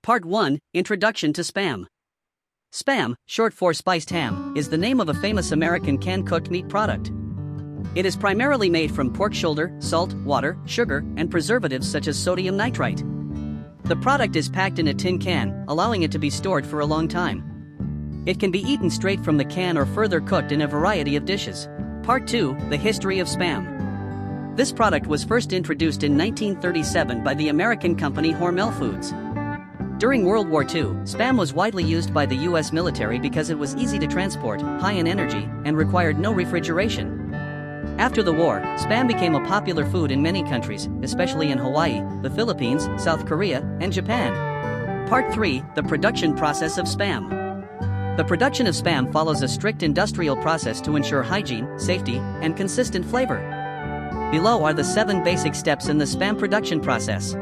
Part 1, Introduction to Spam. Spam, short for spiced ham, is the name of a famous American canned cooked meat product. It is primarily made from pork shoulder, salt, water, sugar, and preservatives such as sodium nitrite. The product is packed in a tin can, allowing it to be stored for a long time. It can be eaten straight from the can or further cooked in a variety of dishes. Part 2, The History of Spam. This product was first introduced in 1937 by the American company Hormel Foods. During World War II, Spam was widely used by the US military because it was easy to transport, high in energy, and required no refrigeration. After the war, Spam became a popular food in many countries, especially in Hawaii, the Philippines, South Korea, and Japan. Part 3, The Production Process of Spam. The production of Spam follows a strict industrial process to ensure hygiene, safety, and consistent flavor. Below are the 7 basic steps in the Spam production process.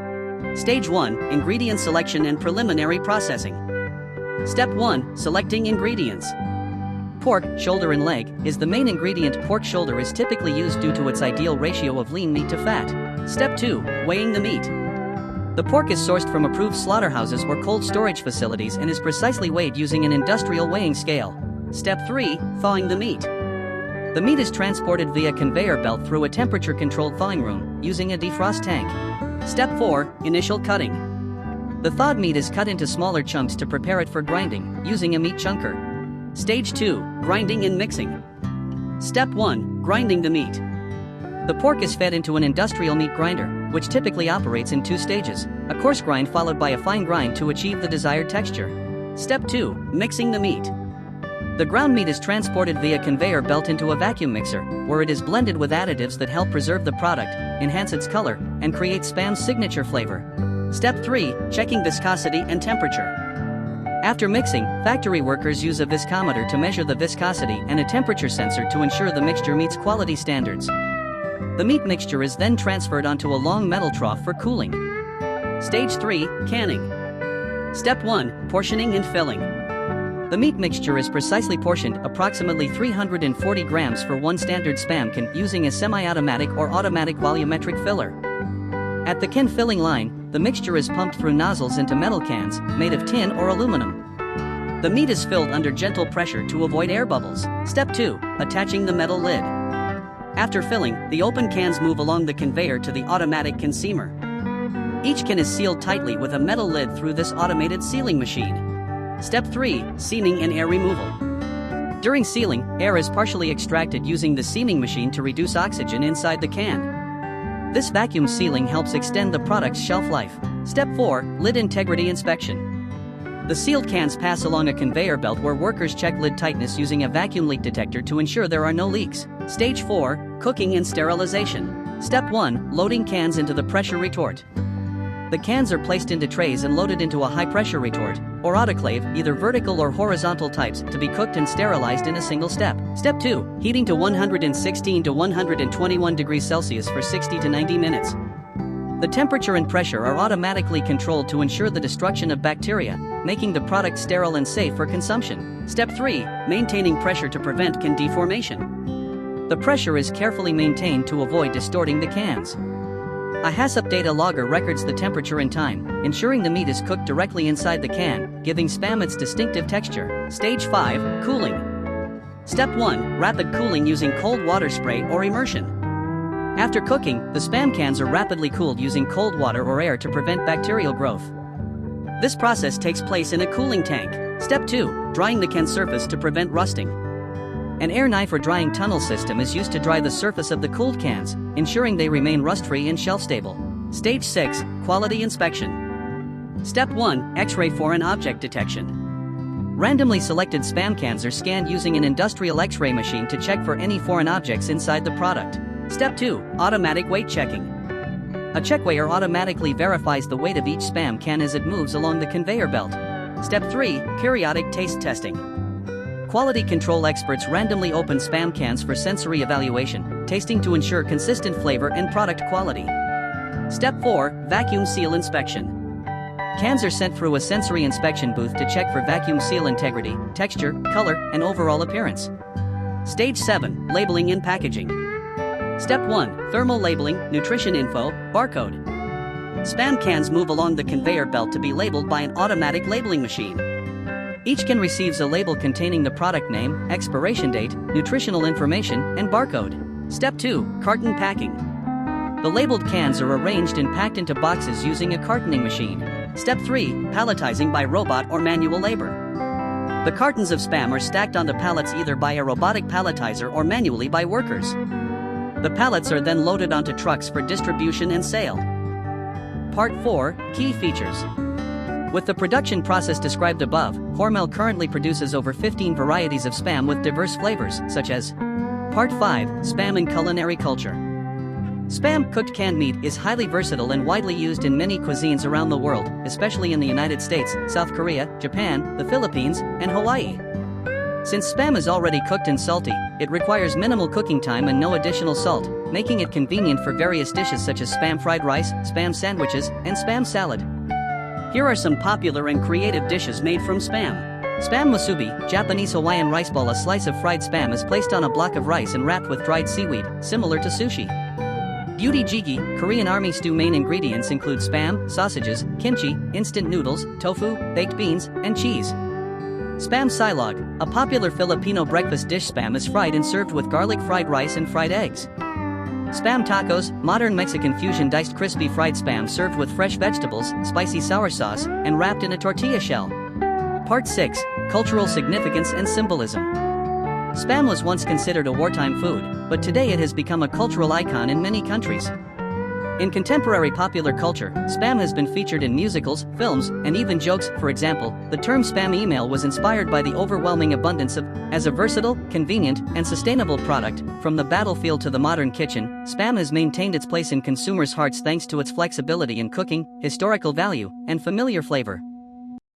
Stage 1, Ingredient Selection and Preliminary Processing. Step 1, Selecting Ingredients. Pork, shoulder and leg, is the main ingredient. Pork shoulder is typically used due to its ideal ratio of lean meat to fat. Step 2, Weighing the meat. The pork is sourced from approved slaughterhouses or cold storage facilities and is precisely weighed using an industrial weighing scale. Step 3, Thawing the meat. The meat is transported via conveyor belt through a temperature-controlled thawing room, using a defrost tank. Step 4, Initial Cutting. The thawed meat is cut into smaller chunks to prepare it for grinding, using a meat chunker. Stage 2, Grinding and Mixing. Step 1, Grinding the meat. The pork is fed into an industrial meat grinder, which typically operates in 2 stages, a coarse grind followed by a fine grind to achieve the desired texture. Step 2, Mixing the meat. The ground meat is transported via conveyor belt into a vacuum mixer, where it is blended with additives that help preserve the product, enhance its color, and create Spam's signature flavor. Step 3, Checking viscosity and temperature. After mixing, factory workers use a viscometer to measure the viscosity and a temperature sensor to ensure the mixture meets quality standards. The meat mixture is then transferred onto a long metal trough for cooling. Stage 3, Canning. Step 1, Portioning and Filling. The meat mixture is precisely portioned, approximately 340 grams for 1 standard Spam can, using a semi-automatic or automatic volumetric filler. At the can filling line, the mixture is pumped through nozzles into metal cans, made of tin or aluminum. The meat is filled under gentle pressure to avoid air bubbles. Step 2, Attaching the metal lid. After filling, the open cans move along the conveyor to the automatic can seamer. Each can is sealed tightly with a metal lid through this automated sealing machine. Step 3, Seaming and Air Removal. During sealing, air is partially extracted using the seaming machine to reduce oxygen inside the can. This vacuum sealing helps extend the product's shelf life. Step 4, Lid Integrity Inspection. The sealed cans pass along a conveyor belt where workers check lid tightness using a vacuum leak detector to ensure there are no leaks. Stage 4, Cooking and Sterilization. Step 1, Loading cans into the pressure retort. The cans are placed into trays and loaded into a high-pressure retort, or autoclave, either vertical or horizontal types, to be cooked and sterilized in a single step. Step 2, Heating to 116 to 121 degrees Celsius for 60 to 90 minutes. The temperature and pressure are automatically controlled to ensure the destruction of bacteria, making the product sterile and safe for consumption. Step 3, Maintaining pressure to prevent can deformation. The pressure is carefully maintained to avoid distorting the cans. A HACCP data logger records the temperature and time, ensuring the meat is cooked directly inside the can, giving Spam its distinctive texture. Stage 5, Cooling. Step 1, Rapid cooling using cold water spray or immersion. After cooking, the Spam cans are rapidly cooled using cold water or air to prevent bacterial growth. This process takes place in a cooling tank. Step 2, Drying the can surface to prevent rusting. An air knife or drying tunnel system is used to dry the surface of the cooled cans, ensuring they remain rust-free and shelf-stable. Stage 6, Quality Inspection. Step 1, X-ray foreign object detection. Randomly selected Spam cans are scanned using an industrial X-ray machine to check for any foreign objects inside the product. Step 2, Automatic Weight Checking. A checkweigher automatically verifies the weight of each Spam can as it moves along the conveyor belt. Step 3, Periodic Taste Testing. Quality control experts randomly open Spam cans for sensory evaluation, tasting to ensure consistent flavor and product quality. Step 4, Vacuum Seal Inspection. Cans are sent through a sensory inspection booth to check for vacuum seal integrity, texture, color, and overall appearance. Stage 7, Labeling and Packaging. Step 1, Thermal Labeling, Nutrition Info, Barcode. Spam cans move along the conveyor belt to be labeled by an automatic labeling machine. Each can receives a label containing the product name, expiration date, nutritional information, and barcode. Step 2. Carton packing. The labeled cans are arranged and packed into boxes using a cartoning machine. Step 3. Palletizing by robot or manual labor. The cartons of Spam are stacked onto pallets either by a robotic palletizer or manually by workers. The pallets are then loaded onto trucks for distribution and sale. Part 4. Key features. With the production process described above, Hormel currently produces over 15 varieties of Spam with diverse flavors, such as Part 5. Spam and culinary culture. Spam cooked canned meat is highly versatile and widely used in many cuisines around the world, especially in the United States, South Korea, Japan, the Philippines, and Hawaii. Since Spam is already cooked and salty, it requires minimal cooking time and no additional salt, making it convenient for various dishes such as Spam fried rice, Spam sandwiches, and Spam salad. Here are some popular and creative dishes made from Spam. Spam musubi, Japanese Hawaiian rice ball. A slice of fried Spam is placed on a block of rice and wrapped with dried seaweed, similar to sushi. Beauty jjigae, Korean army stew. Main ingredients include Spam, sausages, kimchi, instant noodles, tofu, baked beans, and cheese. Spam silog, a popular Filipino breakfast dish. Spam is fried and served with garlic fried rice and fried eggs. Spam tacos, modern Mexican fusion. Diced crispy fried Spam served with fresh vegetables, spicy sour sauce, and wrapped in a tortilla shell. Part 6. Cultural significance and symbolism. Spam was once considered a wartime food, but today it has become a cultural icon in many countries. In contemporary popular culture, Spam has been featured in musicals, films, and even jokes. For example, the term Spam email was inspired by the overwhelming abundance of, as a versatile, convenient, and sustainable product. From the battlefield to the modern kitchen, Spam has maintained its place in consumers' hearts thanks to its flexibility in cooking, historical value, and familiar flavor.